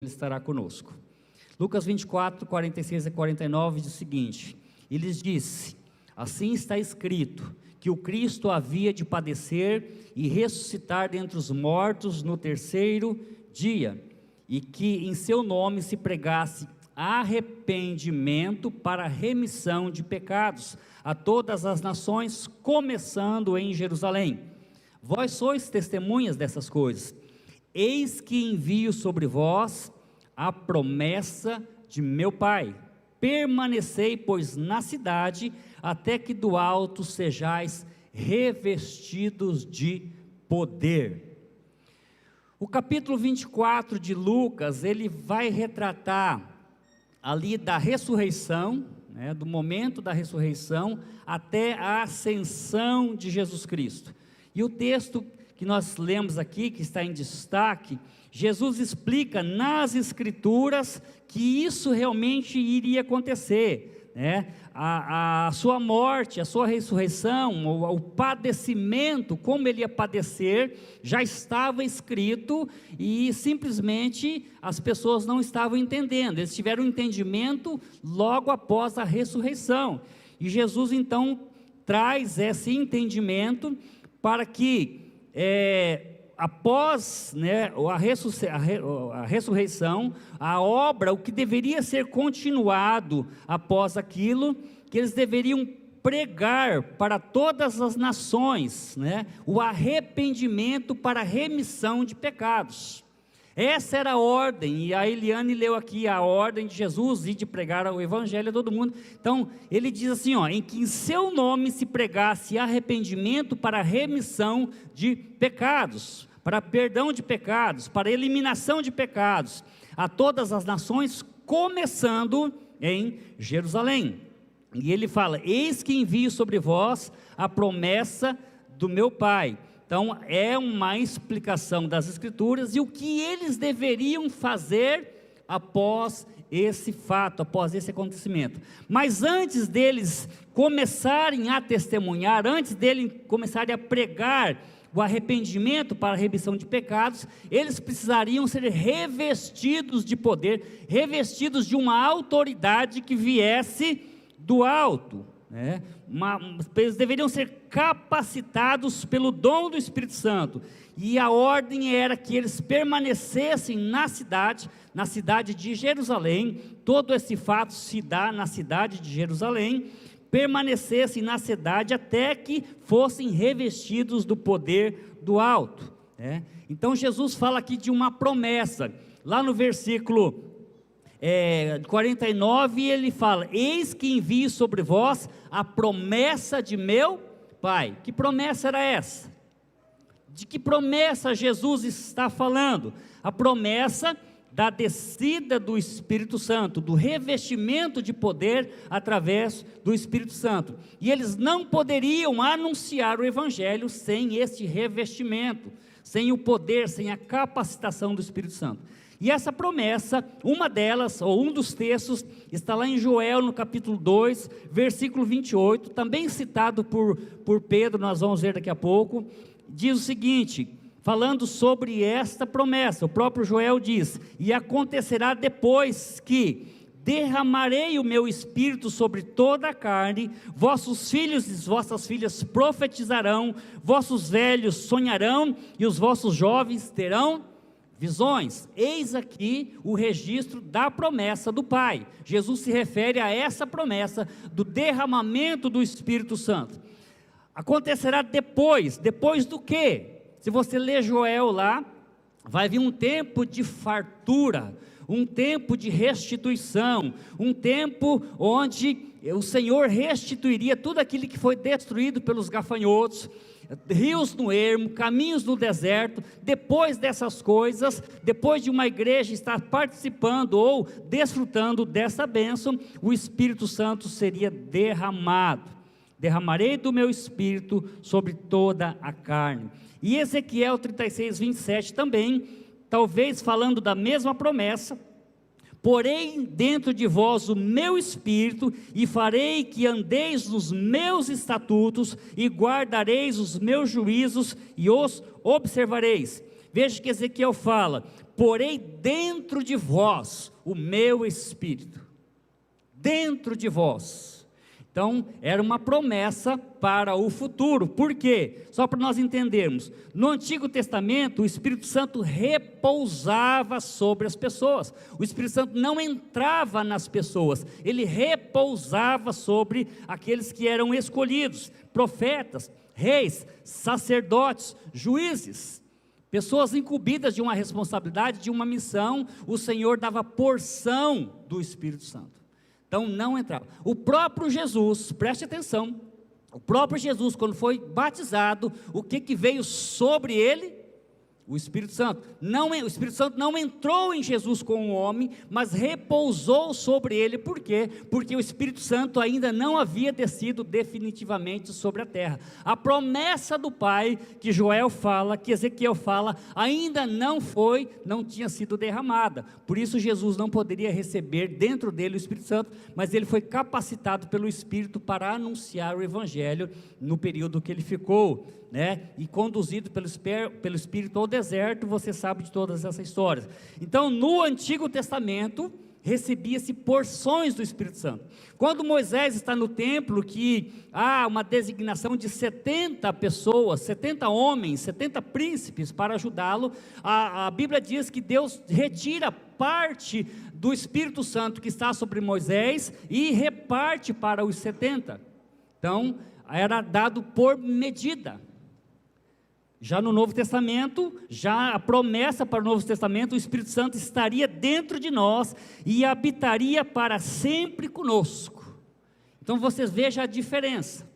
Ele estará conosco. Lucas 24, 46 a 49 diz o seguinte: e lhes disse: assim está escrito, que o Cristo havia de padecer e ressuscitar dentre os mortos no terceiro dia, e que em seu nome se pregasse arrependimento para remissão de pecados a todas as nações, começando em Jerusalém. Vós sois testemunhas dessas coisas. Eis que envio sobre vós a promessa de meu Pai. Permanecei, pois, na cidade, até que do alto sejais revestidos de poder. O capítulo 24 de Lucas, ele vai retratar ali da ressurreição, do momento da ressurreição até a ascensão de Jesus Cristo. E o texto que nós lemos aqui, que está em destaque, Jesus explica nas Escrituras que isso realmente iria acontecer, a sua morte, a sua ressurreição, o padecimento, como ele ia padecer, já estava escrito e simplesmente as pessoas não estavam entendendo. Eles tiveram um entendimento logo após a ressurreição, e Jesus então traz esse entendimento para que após a ressurreição, a obra, o que deveria ser continuado após aquilo, que eles deveriam pregar para todas as nações, o arrependimento para a remissão de pecados. Essa era a ordem, e a Eliane leu aqui a ordem de Jesus, e de pregar o evangelho a todo mundo. Então, ele diz assim, em que em seu nome se pregasse arrependimento para a remissão de pecados, para perdão de pecados, para eliminação de pecados, a todas as nações, começando em Jerusalém. E ele fala: eis que envio sobre vós a promessa do meu Pai. Então, é uma explicação das Escrituras e o que eles deveriam fazer após esse fato, após esse acontecimento. Mas antes deles começarem a testemunhar, antes deles começarem a pregar o arrependimento para a remissão de pecados, eles precisariam ser revestidos de poder, revestidos de uma autoridade que viesse do alto. Eles deveriam ser capacitados pelo dom do Espírito Santo, e a ordem era que eles permanecessem na cidade de Jerusalém. Todo esse fato se dá na cidade de Jerusalém, permanecessem na cidade até que fossem revestidos do poder do alto. Então Jesus fala aqui de uma promessa, lá no versículo 49, ele fala: eis que envio sobre vós a promessa de meu Pai. Que promessa era essa? De que promessa Jesus está falando? A promessa da descida do Espírito Santo, do revestimento de poder através do Espírito Santo. E eles não poderiam anunciar o Evangelho sem este revestimento, sem o poder, sem a capacitação do Espírito Santo. E essa promessa, uma delas, ou um dos textos, está lá em Joel, no capítulo 2, versículo 28, também citado por Pedro, nós vamos ver daqui a pouco. Diz o seguinte, falando sobre esta promessa, o próprio Joel diz: e acontecerá depois que derramarei o meu espírito sobre toda a carne, vossos filhos e vossas filhas profetizarão, vossos velhos sonharão, e os vossos jovens terão visões. Eis aqui o registro da promessa do Pai. Jesus se refere a essa promessa do derramamento do Espírito Santo. Acontecerá depois do quê? Se você ler Joel lá, vai vir um tempo de fartura, um tempo de restituição, um tempo onde o Senhor restituiria tudo aquilo que foi destruído pelos gafanhotos, rios no ermo, caminhos no deserto. Depois dessas coisas, depois de uma igreja estar participando ou desfrutando dessa bênção, o Espírito Santo seria derramado. Derramarei do meu Espírito sobre toda a carne. E Ezequiel 36, 27 também, talvez falando da mesma promessa: porei dentro de vós o meu Espírito, e farei que andeis nos meus estatutos, e guardareis os meus juízos, e os observareis. Veja que Ezequiel fala: porei dentro de vós o meu Espírito, dentro de vós. Então, era uma promessa para o futuro. Por quê? Só para nós entendermos, no Antigo Testamento, o Espírito Santo repousava sobre as pessoas, o Espírito Santo não entrava nas pessoas, ele repousava sobre aqueles que eram escolhidos, profetas, reis, sacerdotes, juízes, pessoas incumbidas de uma responsabilidade, de uma missão. O Senhor dava porção do Espírito Santo. Então não entrava. O próprio Jesus, preste atenção, o próprio Jesus, quando foi batizado, o que veio sobre ele? O Espírito Santo. O Espírito Santo não entrou em Jesus como um homem, mas repousou sobre ele. Por quê? Porque o Espírito Santo ainda não havia descido definitivamente sobre a terra. A promessa do Pai, que Joel fala, que Ezequiel fala, ainda não tinha sido derramada. Por isso Jesus não poderia receber dentro dele o Espírito Santo, mas ele foi capacitado pelo Espírito para anunciar o Evangelho no período que ele ficou, e conduzido pelo Espírito ao deserto. Você sabe de todas essas histórias. Então, no Antigo Testamento, recebia-se porções do Espírito Santo. Quando Moisés está no templo, que há uma designação de 70 pessoas, 70 homens, 70 príncipes para ajudá-lo, a Bíblia diz que Deus retira parte do Espírito Santo que está sobre Moisés e reparte para os 70. Então, era dado por medida. Já no Novo Testamento, já a promessa para o Novo Testamento, o Espírito Santo estaria dentro de nós e habitaria para sempre conosco. Então vocês vejam a diferença.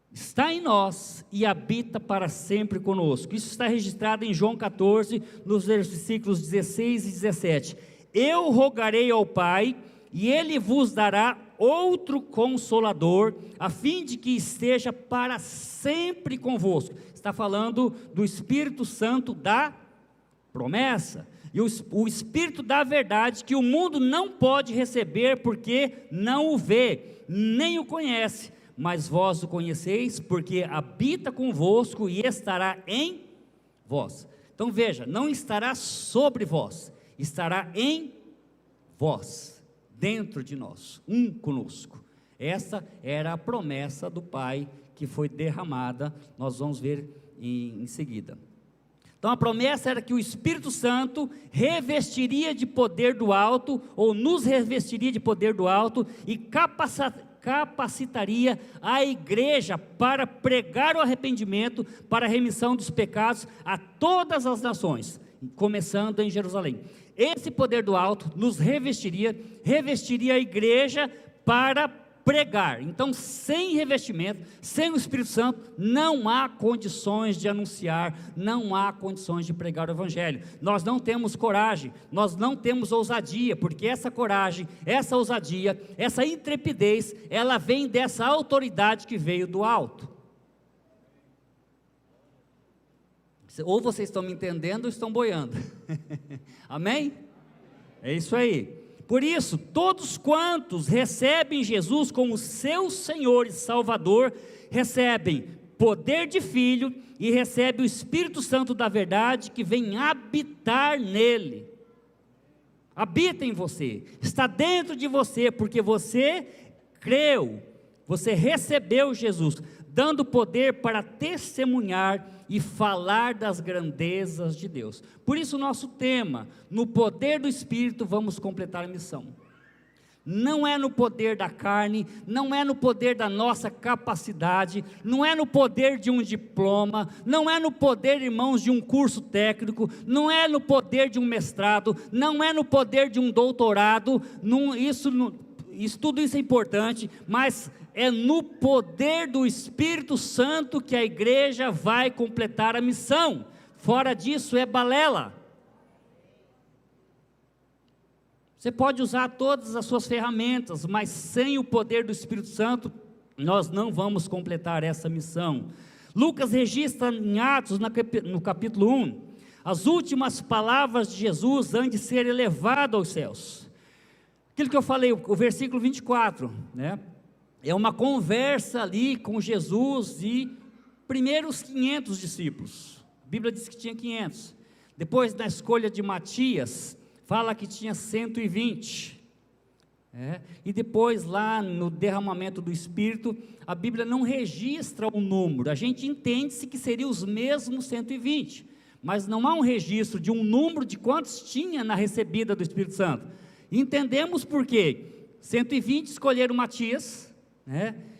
Está em nós e habita para sempre conosco. Isso está registrado em João 14, nos versículos 16 e 17. Eu rogarei ao Pai, e Ele vos dará outro Consolador, a fim de que esteja para sempre convosco. Está falando do Espírito Santo da promessa, e o Espírito da verdade, que o mundo não pode receber, porque não o vê, nem o conhece, mas vós o conheceis, porque habita convosco e estará em vós. Então veja, não estará sobre vós, estará em vós, dentro de nós, conosco. Essa era a promessa do Pai que foi derramada, nós vamos ver em seguida. Então a promessa era que o Espírito Santo revestiria de poder do alto, ou nos revestiria de poder do alto, e capacitaria a igreja para pregar o arrependimento, para a remissão dos pecados a todas as nações, começando em Jerusalém. Esse poder do alto nos revestiria a igreja para pregar. Então, sem revestimento, sem o Espírito Santo, não há condições de anunciar, não há condições de pregar o Evangelho. Nós não temos coragem, nós não temos ousadia, porque essa coragem, essa ousadia, essa intrepidez, ela vem dessa autoridade que veio do alto. Ou vocês estão me entendendo ou estão boiando. Amém? É isso aí. Por isso, todos quantos recebem Jesus como seu Senhor e Salvador, recebem poder de filho e recebem o Espírito Santo da verdade, que vem habitar nele. Habita em você, está dentro de você, porque você creu, você recebeu Jesus, dando poder para testemunhar e falar das grandezas de Deus. Por isso o nosso tema, no poder do Espírito vamos completar a missão. Não é no poder da carne, não é no poder da nossa capacidade, não é no poder de um diploma, não é no poder, irmãos, de um curso técnico, não é no poder de um mestrado, não é no poder de um doutorado, tudo isso é importante, mas é no poder do Espírito Santo que a igreja vai completar a missão. Fora disso é balela. Você pode usar todas as suas ferramentas, mas sem o poder do Espírito Santo, nós não vamos completar essa missão. Lucas registra em Atos, no capítulo 1, as últimas palavras de Jesus antes de ser elevado aos céus. Aquilo que eu falei, o versículo 24, é uma conversa ali com Jesus e primeiros 500 discípulos. A Bíblia diz que tinha 500. Depois, na escolha de Matias, fala que tinha 120. E depois, lá no derramamento do Espírito, a Bíblia não registra o número. A gente entende-se que seriam os mesmos 120, mas não há um registro de um número de quantos tinha na recebida do Espírito Santo. Entendemos por quê. 120 escolheram Matias,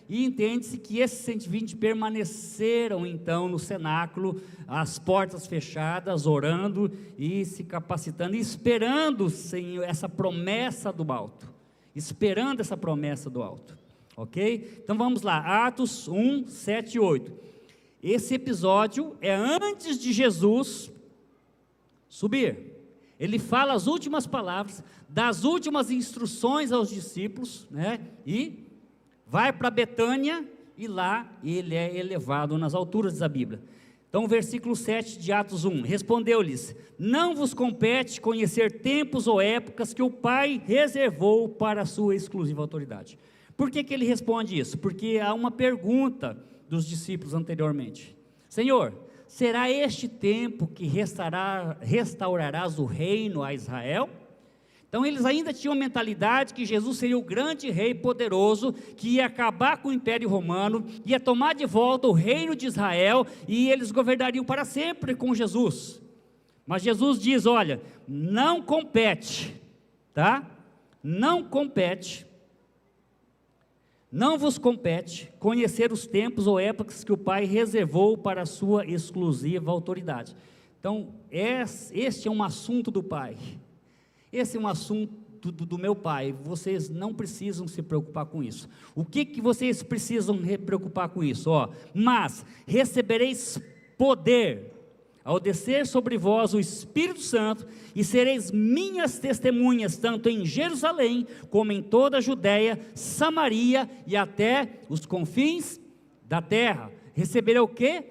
e entende-se que esses 120 permaneceram então no cenáculo, as portas fechadas, orando e se capacitando, e esperando, Senhor, essa promessa do alto, esperando essa promessa do alto, ok? Então vamos lá, Atos 1, 7 e 8, esse episódio é antes de Jesus subir. Ele fala as últimas palavras, das últimas instruções aos discípulos, e vai para Betânia, e lá ele é elevado nas alturas, diz a Bíblia. Então, versículo 7 de Atos 1, respondeu-lhes: não vos compete conhecer tempos ou épocas que o Pai reservou para a sua exclusiva autoridade. Por que ele responde isso? Porque há uma pergunta dos discípulos anteriormente: Senhor, será este tempo que restaurarás o reino a Israel? Então eles ainda tinham a mentalidade que Jesus seria o grande rei poderoso, que ia acabar com o Império Romano, ia tomar de volta o reino de Israel, e eles governariam para sempre com Jesus. Mas Jesus diz: olha, não compete, não compete, não vos compete conhecer os tempos ou épocas que o Pai reservou para a sua exclusiva autoridade. Então, este é um assunto do Pai. Esse é um assunto do meu Pai. Vocês não precisam se preocupar com isso. O que vocês precisam se preocupar com isso? Mas recebereis poder ao descer sobre vós o Espírito Santo, e sereis minhas testemunhas, tanto em Jerusalém, como em toda a Judéia, Samaria e até os confins da terra. Receberei o quê?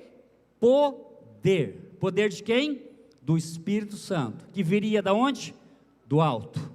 Poder. Poder de quem? Do Espírito Santo, que viria da onde? Do alto.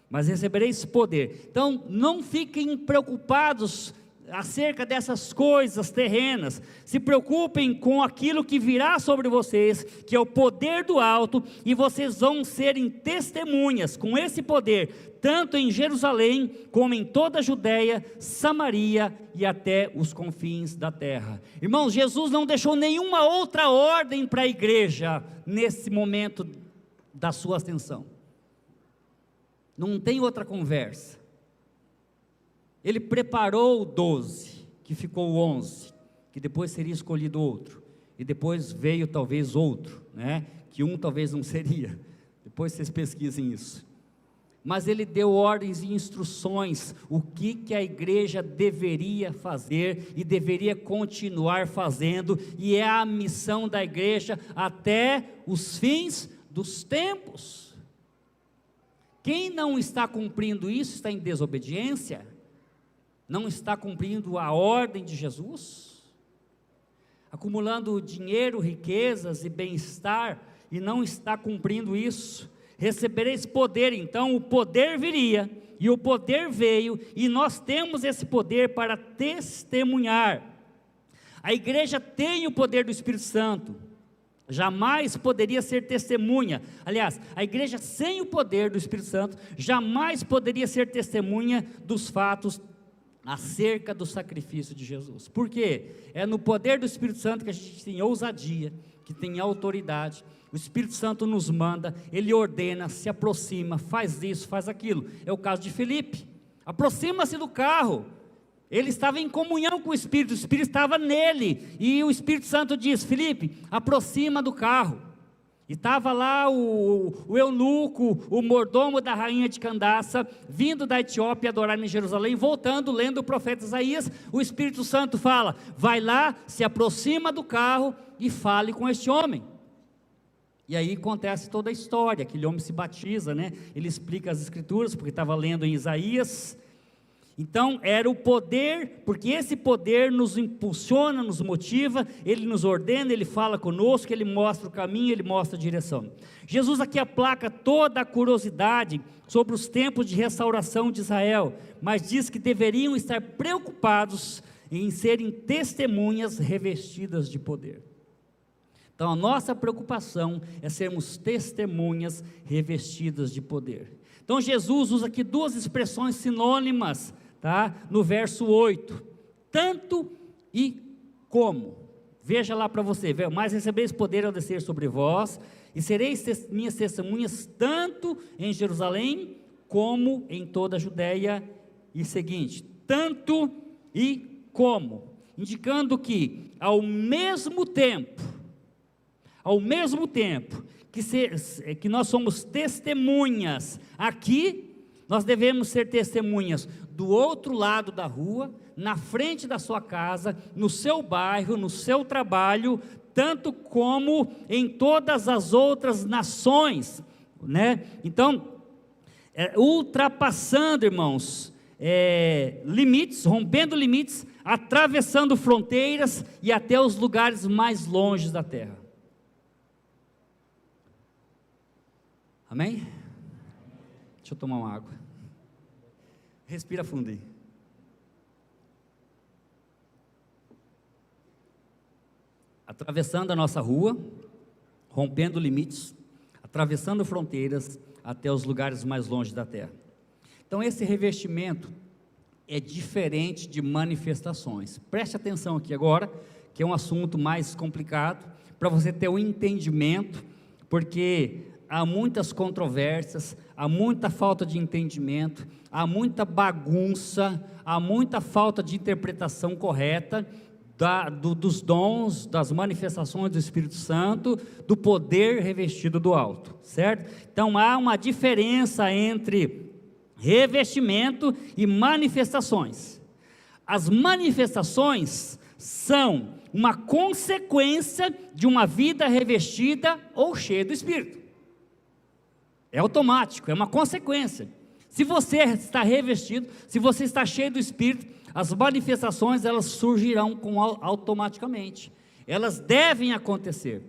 Mas recebereis poder. Então não fiquem preocupados acerca dessas coisas terrenas, se preocupem com aquilo que virá sobre vocês, que é o poder do alto, e vocês vão serem testemunhas com esse poder, tanto em Jerusalém, como em toda a Judéia, Samaria e até os confins da terra. Irmãos, Jesus não deixou nenhuma outra ordem para a igreja, nesse momento da sua ascensão, não tem outra conversa. Ele preparou 12, que ficou 11, que depois seria escolhido outro, e depois veio talvez outro, que um talvez não seria, depois vocês pesquisem isso. Mas ele deu ordens e instruções, o que a igreja deveria fazer, e deveria continuar fazendo, e é a missão da igreja até os fins dos tempos. Quem não está cumprindo isso, está em desobediência, não está cumprindo a ordem de Jesus, acumulando dinheiro, riquezas e bem-estar, e não está cumprindo isso. Recebereis poder. Então o poder viria, e o poder veio, e nós temos esse poder para testemunhar. A igreja tem o poder do Espírito Santo, jamais poderia ser testemunha. Aliás, a igreja sem o poder do Espírito Santo jamais poderia ser testemunha dos fatos acerca do sacrifício de Jesus. Por quê? É no poder do Espírito Santo que a gente tem ousadia, que tem autoridade. O Espírito Santo nos manda, ele ordena, se aproxima, faz isso, faz aquilo. É o caso de Filipe. Aproxima-se do carro. Ele estava em comunhão com o Espírito estava nele, e o Espírito Santo diz: Filipe, aproxima do carro. E estava lá o eunuco, o mordomo da rainha de Candaça, vindo da Etiópia adorar em Jerusalém, voltando, lendo o profeta Isaías. O Espírito Santo fala: vai lá, se aproxima do carro e fale com este homem. E aí acontece toda a história, aquele homem se batiza, ele explica as escrituras, porque estava lendo em Isaías. Então era o poder, porque esse poder nos impulsiona, nos motiva, ele nos ordena, ele fala conosco, ele mostra o caminho, ele mostra a direção. Jesus aqui aplaca toda a curiosidade sobre os tempos de restauração de Israel, mas diz que deveriam estar preocupados em serem testemunhas revestidas de poder. Então a nossa preocupação é sermos testemunhas revestidas de poder. Então Jesus usa aqui duas expressões sinônimas, tá? No verso 8, tanto e como. Veja lá para você, mas recebeis poder ao descer sobre vós, e sereis minhas testemunhas tanto em Jerusalém, como em toda a Judéia, e seguinte, tanto e como, indicando que ao mesmo tempo que nós somos testemunhas aqui, nós devemos ser testemunhas do outro lado da rua, na frente da sua casa, no seu bairro, no seu trabalho, tanto como em todas as outras nações, né? Então, ultrapassando, irmãos, limites, rompendo limites, atravessando fronteiras e até os lugares mais longes da terra. Amém? Deixa eu tomar uma água. Respira fundo aí. Atravessando a nossa rua, rompendo limites, atravessando fronteiras até os lugares mais longe da terra. Então esse revestimento é diferente de manifestações. Preste atenção aqui agora, que é um assunto mais complicado, para você ter um entendimento, porque há muitas controvérsias, há muita falta de entendimento, há muita bagunça, há muita falta de interpretação correta dos dons, das manifestações do Espírito Santo, do poder revestido do alto, certo? Então há uma diferença entre revestimento e manifestações. As manifestações são uma consequência de uma vida revestida ou cheia do Espírito. É automático, é uma consequência. Se você está revestido, se você está cheio do Espírito, as manifestações elas surgirão automaticamente. Elas devem acontecer.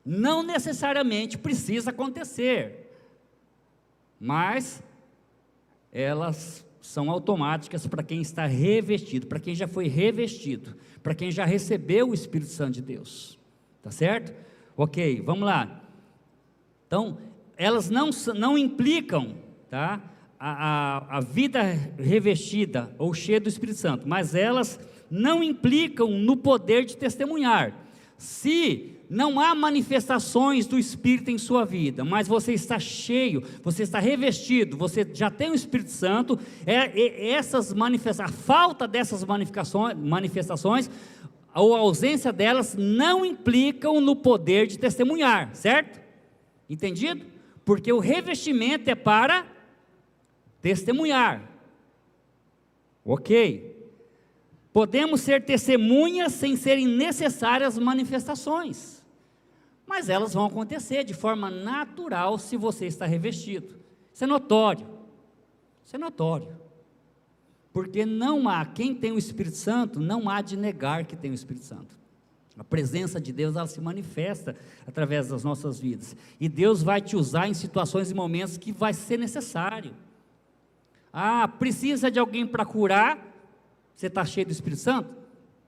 Não necessariamente precisa acontecer, mas elas são automáticas para quem está revestido, para quem já foi revestido, para quem já recebeu o Espírito Santo de Deus. Tá certo? Ok, vamos lá. Então, elas não implicam, tá? A vida revestida ou cheia do Espírito Santo, mas elas não implicam no poder de testemunhar. Se não há manifestações do Espírito em sua vida, mas você está cheio, você está revestido, você já tem o Espírito Santo, a falta dessas manifestações ou a ausência delas não implicam no poder de testemunhar, certo? Entendido? Porque o revestimento é para testemunhar. Ok. Podemos ser testemunhas sem serem necessárias manifestações, mas elas vão acontecer de forma natural se você está revestido. Isso é notório. Isso é notório. Porque não há, quem tem o Espírito Santo, não há de negar que tem o Espírito Santo. A presença de Deus, ela se manifesta através das nossas vidas. E Deus vai te usar em situações e momentos que vai ser necessário. Ah, precisa de alguém para curar? Você está cheio do Espírito Santo?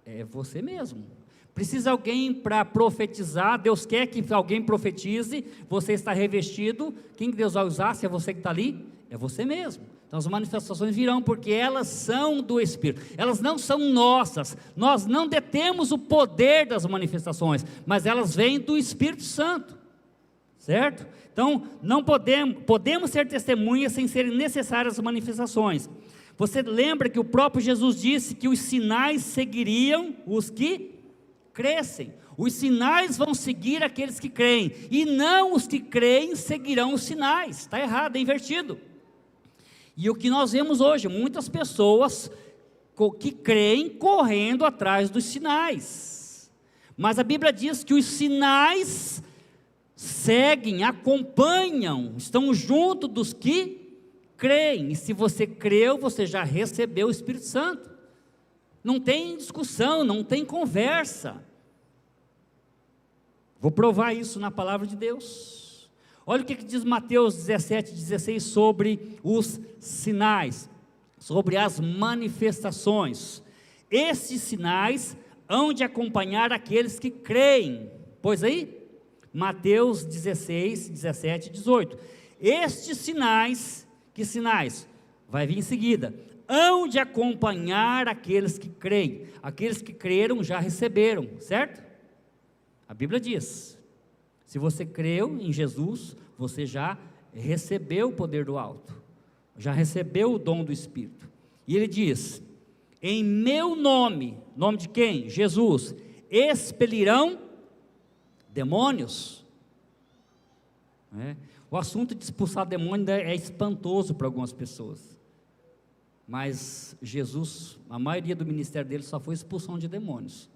É você mesmo. Precisa de alguém para profetizar? Deus quer que alguém profetize, você está revestido. Quem que Deus vai usar? Se é você que está ali? É você mesmo. Então as manifestações virão porque elas são do Espírito, elas não são nossas, nós não detemos o poder das manifestações, mas elas vêm do Espírito Santo, certo? Então não podemos ser testemunhas sem serem necessárias as manifestações. Você lembra que o próprio Jesus disse que os sinais seguiriam os que crescem, os sinais vão seguir aqueles que creem, e não os que creem seguirão os sinais. Está errado, é invertido. E o que nós vemos hoje, muitas pessoas que creem correndo atrás dos sinais, mas a Bíblia diz que os sinais seguem, acompanham, estão junto dos que creem, e se você creu, você já recebeu o Espírito Santo, não tem discussão, não tem conversa. Vou provar isso na palavra de Deus. Olha o que diz Mateus 17:16 sobre os sinais, sobre as manifestações. Esses sinais hão de acompanhar aqueles que creem. Pois aí, Mateus 16, 17 e 18. Estes sinais, que sinais? Vai vir em seguida. Hão de acompanhar aqueles que creem. Aqueles que creram já receberam, certo? A Bíblia diz, se você creu em Jesus, você já recebeu o poder do alto, já recebeu o dom do Espírito. E ele diz, em meu nome, nome de quem? Jesus, expelirão demônios. O assunto de expulsar demônio é espantoso para algumas pessoas, mas Jesus, a maioria do ministério dele só foi expulsão de demônios,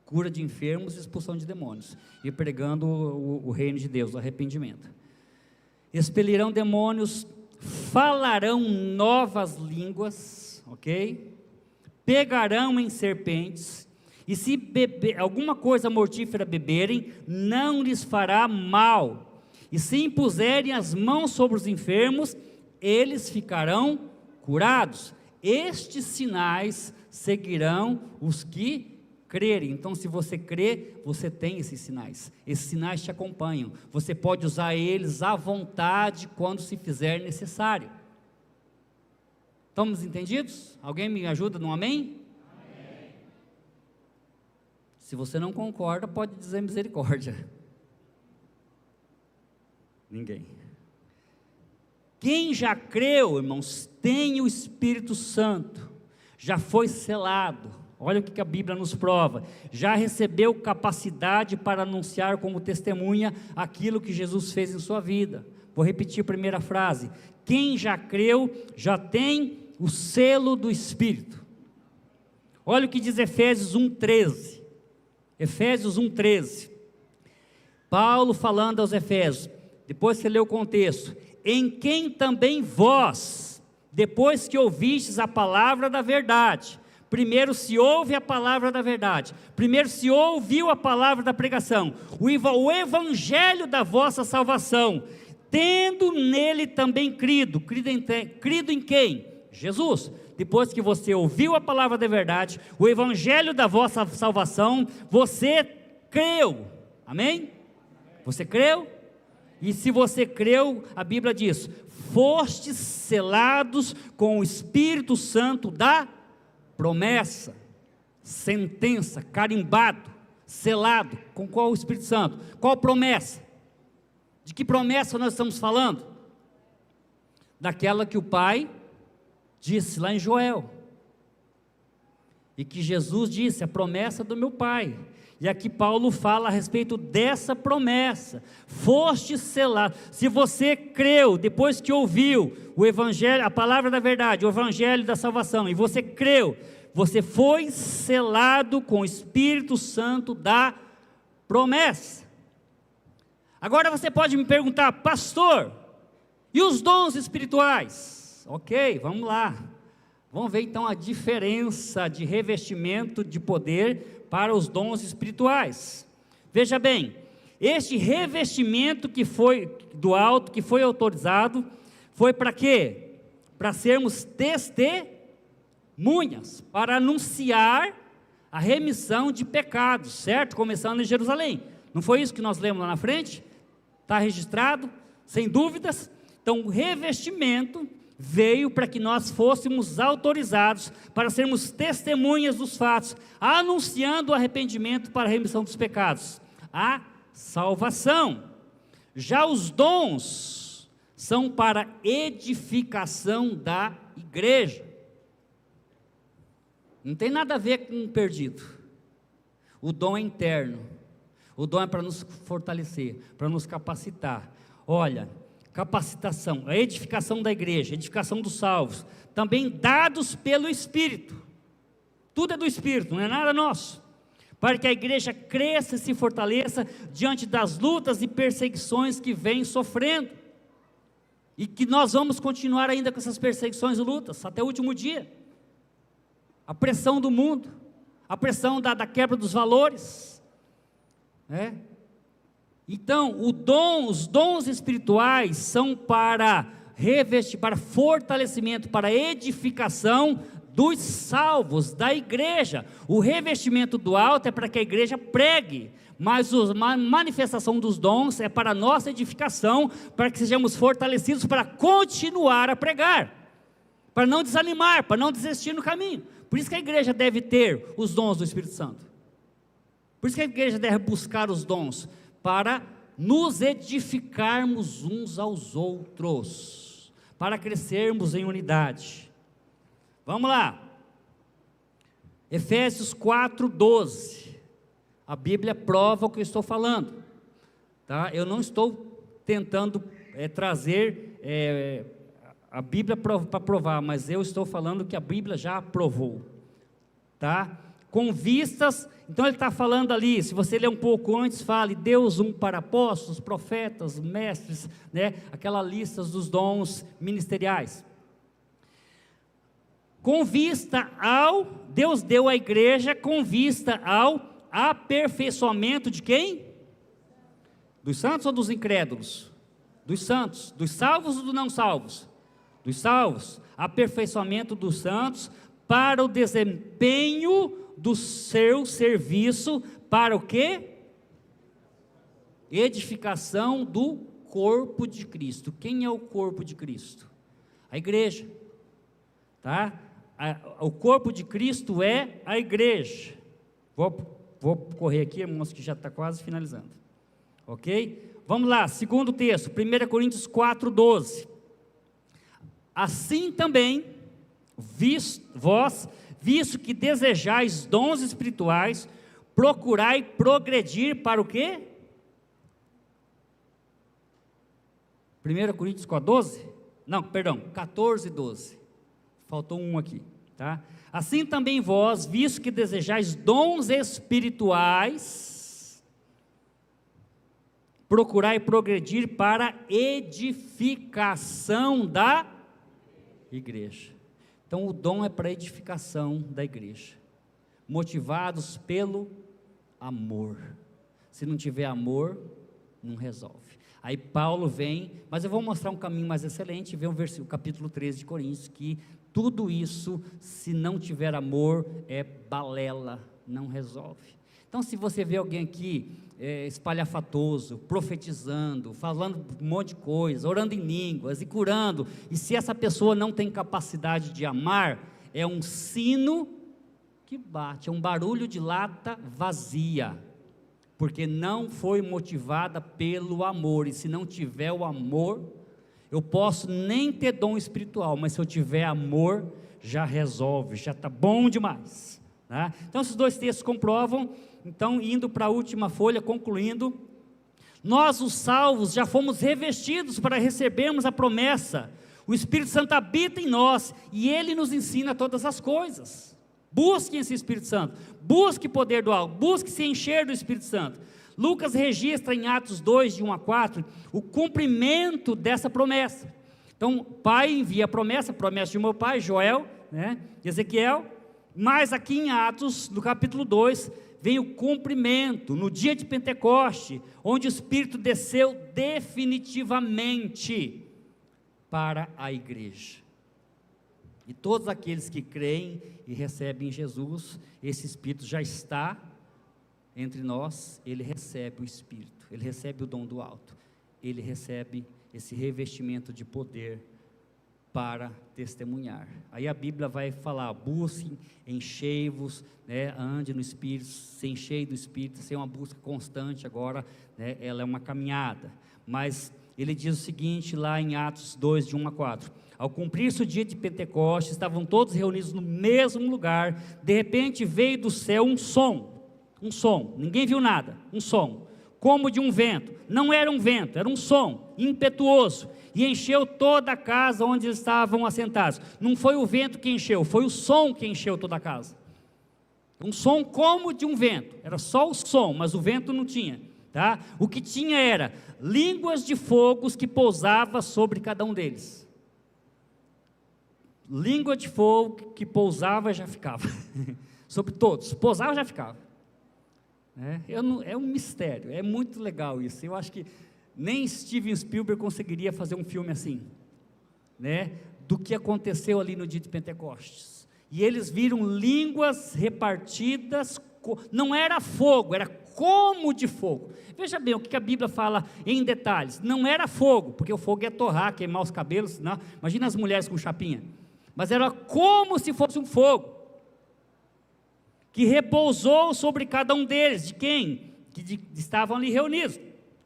cura de enfermos e expulsão de demônios, e pregando o reino de Deus, o arrependimento. Expelirão demônios, falarão novas línguas, ok? Pegarão em serpentes, e se alguma coisa mortífera beberem, não lhes fará mal, e se impuserem as mãos sobre os enfermos, eles ficarão curados. Estes sinais seguirão os que crerem. Então, se você crê, você tem esses sinais te acompanham, você pode usar eles à vontade, quando se fizer necessário. Estamos entendidos? Alguém me ajuda no amém? Amém. Se você não concorda, pode dizer misericórdia. Ninguém. Quem já creu, irmãos, tem o Espírito Santo, já foi selado. Olha o que a Bíblia nos prova, já recebeu capacidade para anunciar como testemunha aquilo que Jesus fez em sua vida. Vou repetir a primeira frase, quem já creu, já tem o selo do Espírito. Olha o que diz Efésios 1:13, Efésios 1:13, Paulo falando aos Efésios, depois você lê o contexto, em quem também vós, depois que ouvistes a palavra da verdade, primeiro se ouve a palavra da verdade, primeiro se ouviu a palavra da pregação, o evangelho da vossa salvação, tendo nele também crido em quem? Jesus. Depois que você ouviu a palavra da verdade, o evangelho da vossa salvação, você creu, amém? Você creu? E se você creu, a Bíblia diz, fostes selados com o Espírito Santo da promessa, sentença, carimbado, selado, com qual o Espírito Santo? Qual promessa? De que promessa nós estamos falando? Daquela que o Pai disse lá em Joel, e que Jesus disse, a promessa do meu Pai. E aqui Paulo fala a respeito dessa promessa, foste selado. Se você creu, depois que ouviu o evangelho, a palavra da verdade, o evangelho da salvação, e você creu, você foi selado com o Espírito Santo da promessa. Agora você pode me perguntar, pastor, e os dons espirituais? Ok, vamos lá, vamos ver então a diferença de revestimento de poder para os dons espirituais. Veja bem, este revestimento que foi do alto, que foi autorizado, foi para quê? Para sermos testemunhas, para anunciar a remissão de pecados, certo? Começando em Jerusalém, não foi isso que nós lemos lá na frente? Está registrado, sem dúvidas. Então o revestimento veio para que nós fôssemos autorizados para sermos testemunhas dos fatos, anunciando o arrependimento para a remissão dos pecados, a salvação. Já os dons são para edificação da igreja, não tem nada a ver com o perdido. O dom é interno, o dom é para nos fortalecer, para nos capacitar. Olha, capacitação, a edificação da igreja, a edificação dos salvos, também dados pelo Espírito, tudo é do Espírito, não é nada nosso, para que a igreja cresça e se fortaleça diante das lutas e perseguições que vem sofrendo, e que nós vamos continuar ainda com essas perseguições e lutas, até o último dia, a pressão do mundo, a pressão da quebra dos valores, Então, os dons espirituais são para revestir, para fortalecimento, para edificação dos salvos, da igreja. O revestimento do alto é para que a igreja pregue, mas a manifestação dos dons é para a nossa edificação, para que sejamos fortalecidos para continuar a pregar, para não desanimar, para não desistir no caminho. Por isso que a igreja deve ter os dons do Espírito Santo. Por isso que a igreja deve buscar os dons, para nos edificarmos uns aos outros, para crescermos em unidade. Vamos lá, Efésios 4:12, a Bíblia prova o que eu estou falando, tá? Eu não estou tentando trazer a Bíblia para provar, mas eu estou falando que a Bíblia já aprovou, tá? Com vistas, então ele está falando ali, se você ler um pouco antes, fale, Deus para apóstolos, profetas, mestres, né? Aquela lista dos dons ministeriais. Com vista ao, Deus deu à igreja com vista ao aperfeiçoamento de quem? Dos santos ou dos incrédulos? Dos santos. Dos salvos ou dos não salvos? Dos salvos. Aperfeiçoamento dos santos para o desempenho do seu serviço, para o quê? Edificação do corpo de Cristo. Quem é o corpo de Cristo? A igreja, tá? O corpo de Cristo é a igreja. Vou correr aqui, irmãos, que já está quase finalizando, ok? Vamos lá, segundo texto, 1 Coríntios 4:12. Assim também, visto que desejais dons espirituais, procurai progredir para o quê? 1 Coríntios 4:12? Não, perdão, 14:12. Faltou um aqui, tá? Assim também vós, visto que desejais dons espirituais, procurai progredir para a edificação da igreja. Então o dom é para a edificação da igreja, motivados pelo amor. Se não tiver amor, não resolve. Aí Paulo vem, mas eu vou mostrar um caminho mais excelente, vem o capítulo 13 de Coríntios, que tudo isso, se não tiver amor, é balela, não resolve. Então, se você vê alguém aqui espalhafatoso, profetizando, falando um monte de coisa, orando em línguas e curando, e se essa pessoa não tem capacidade de amar, é um sino que bate, é um barulho de lata vazia, porque não foi motivada pelo amor. E se não tiver o amor, eu posso nem ter dom espiritual, mas se eu tiver amor, já resolve, já está bom demais, tá? Então esses dois textos comprovam. Então, indo para a última folha, concluindo, nós os salvos já fomos revestidos para recebermos a promessa. O Espírito Santo habita em nós e Ele nos ensina todas as coisas. Busque esse Espírito Santo, busque poder do alto, busque se encher do Espírito Santo. Lucas registra em Atos 2, de 1-4, o cumprimento dessa promessa. Então, o pai envia a promessa de meu pai, Joel, né, Ezequiel, mas aqui em Atos, no capítulo 2, vem o cumprimento, no dia de Pentecoste, onde o Espírito desceu definitivamente para a igreja. E todos aqueles que creem e recebem Jesus, esse Espírito já está entre nós, ele recebe o Espírito, ele recebe o dom do alto, ele recebe esse revestimento de poder para testemunhar. Aí a Bíblia vai falar, busquem, enchei-vos, né, ande no Espírito, se enchei do Espírito, isso é uma busca constante agora, né, ela é uma caminhada, mas ele diz o seguinte lá em Atos 2, de 1-4, ao cumprir-se o dia de Pentecostes, estavam todos reunidos no mesmo lugar, de repente veio do céu um som, ninguém viu nada, um som, como de um vento, não era um vento, era um som impetuoso, e encheu toda a casa onde eles estavam assentados. Não foi o vento que encheu, foi o som que encheu toda a casa. Um som como de um vento, era só o som, mas o vento não tinha, tá? O que tinha era línguas de fogos que pousava sobre cada um deles. Língua de fogo que pousava já ficava, sobre todos, pousava já ficava. É um mistério, é muito legal isso. Eu acho que nem Steven Spielberg conseguiria fazer um filme assim, né, do que aconteceu ali no dia de Pentecostes. E eles viram línguas repartidas, não era fogo, era como de fogo. Veja bem o que a Bíblia fala em detalhes. Não era fogo, porque o fogo ia torrar, queimar os cabelos, não. Imagina as mulheres com chapinha. Mas era como se fosse um fogo, que repousou sobre cada um deles. De quem? Que estavam ali reunidos.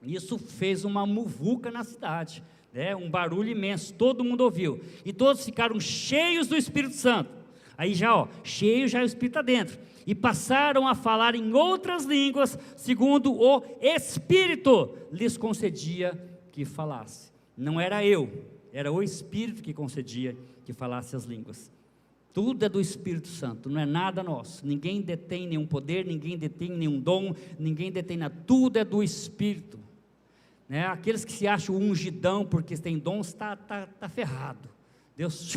Isso fez uma muvuca na cidade, né? Um barulho imenso, todo mundo ouviu, e todos ficaram cheios do Espírito Santo. Aí já, cheio, já o Espírito está dentro, e passaram a falar em outras línguas, segundo o Espírito lhes concedia que falasse. Não era eu, era o Espírito que concedia que falasse as línguas. Tudo é do Espírito Santo, não é nada nosso. Ninguém detém nenhum poder, ninguém detém nenhum dom, ninguém detém nada. Tudo é do Espírito, né? Aqueles que se acham ungidão porque têm dons, está ferrado. Deus,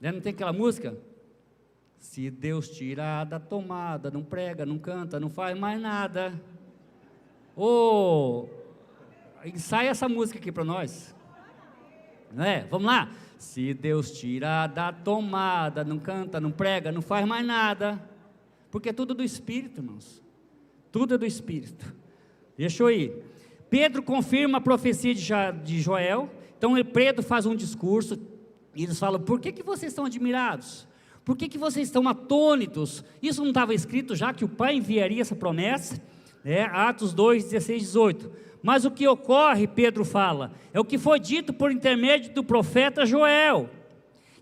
né? Não tem aquela música? Se Deus tirar da tomada, não prega, não canta, não faz mais nada. Ensaia essa música aqui para nós, não é? Vamos lá. Se Deus tirar da tomada, não canta, não prega, não faz mais nada, porque é tudo do Espírito, irmãos, tudo é do Espírito. Deixa eu ir. Pedro confirma a profecia de Joel. Então Pedro faz um discurso, e eles falam: por que vocês estão admirados? Por que vocês estão atônitos? Isso não estava escrito já que o Pai enviaria essa promessa? Atos 2, 16, 18. Mas o que ocorre, Pedro fala, é o que foi dito por intermédio do profeta Joel.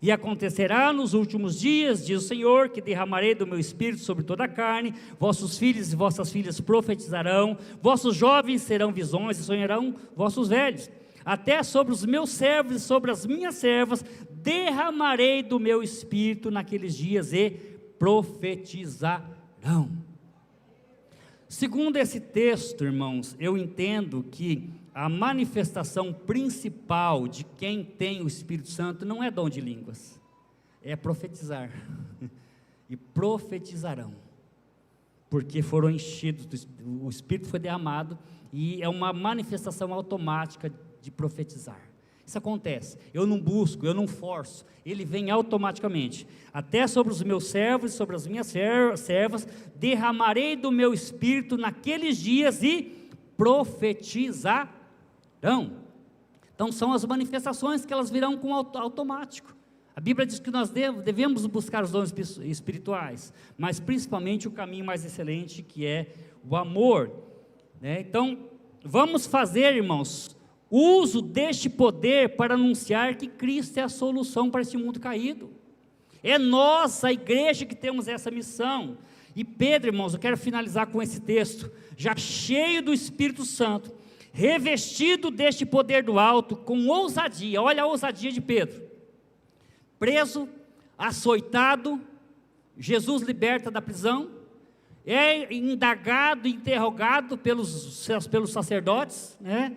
E acontecerá nos últimos dias, diz o Senhor, que derramarei do meu Espírito sobre toda a carne, vossos filhos e vossas filhas profetizarão, vossos jovens terão visões e sonharão vossos velhos. Até sobre os meus servos e sobre as minhas servas derramarei do meu Espírito naqueles dias e profetizarão. Segundo esse texto, irmãos, eu entendo que a manifestação principal de quem tem o Espírito Santo não é dom de línguas, é profetizar. E profetizarão, porque foram enchidos, o Espírito foi derramado, e é uma manifestação automática de profetizar. Isso acontece, eu não busco, eu não forço, ele vem automaticamente. Até sobre os meus servos e sobre as minhas servas derramarei do meu Espírito naqueles dias e profetizarão. Então são as manifestações que elas virão com automático. A Bíblia diz que nós devemos buscar os dons espirituais, mas principalmente o caminho mais excelente, que é o amor, né? Então vamos fazer, irmãos, uso deste poder para anunciar que Cristo é a solução para este mundo caído. É nós, a igreja, que temos essa missão. E Pedro, irmãos, eu quero finalizar com esse texto, já cheio do Espírito Santo, revestido deste poder do alto, com ousadia. Olha a ousadia de Pedro. Preso, açoitado, Jesus liberta da prisão, é indagado, interrogado pelos sacerdotes, né?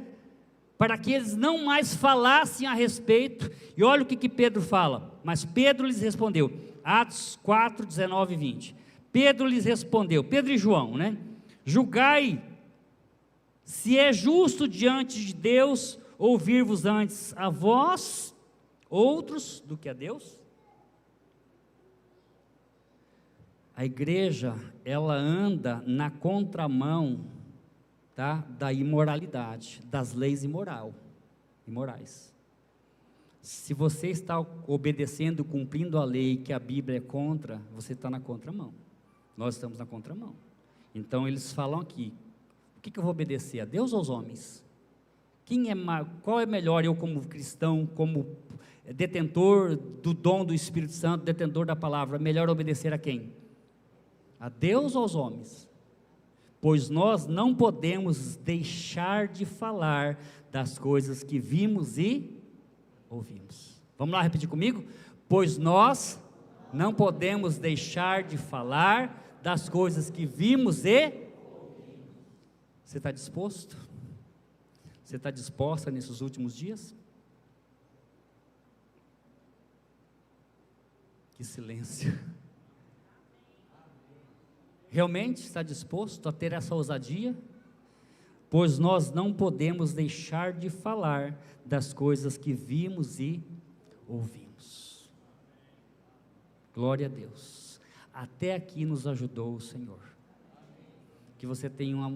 Para que eles não mais falassem a respeito. E olha o que Pedro fala. Mas Pedro lhes respondeu, Atos 4, 19 e 20. Pedro lhes respondeu, Pedro e João, né? Julgai se é justo diante de Deus ouvir-vos antes a vós, outros, do que a Deus. A igreja, ela anda na contramão, tá, da imoralidade, das leis imorais. Se você está obedecendo, cumprindo a lei que a Bíblia é contra, você está na contramão. Nós estamos na contramão. Então eles falam aqui, o que eu vou obedecer, a Deus ou aos homens? Qual é melhor, eu como cristão, como detentor do dom do Espírito Santo, detentor da palavra, melhor obedecer a quem? A Deus ou aos homens? Pois nós não podemos deixar de falar das coisas que vimos e ouvimos. Vamos lá repetir comigo? Pois nós não podemos deixar de falar das coisas que vimos e ouvimos. Você está disposto? Você está disposta nesses últimos dias? Que silêncio. Realmente está disposto a ter essa ousadia? Pois nós não podemos deixar de falar das coisas que vimos e ouvimos. Glória a Deus. Até aqui nos ajudou o Senhor. que você tenha uma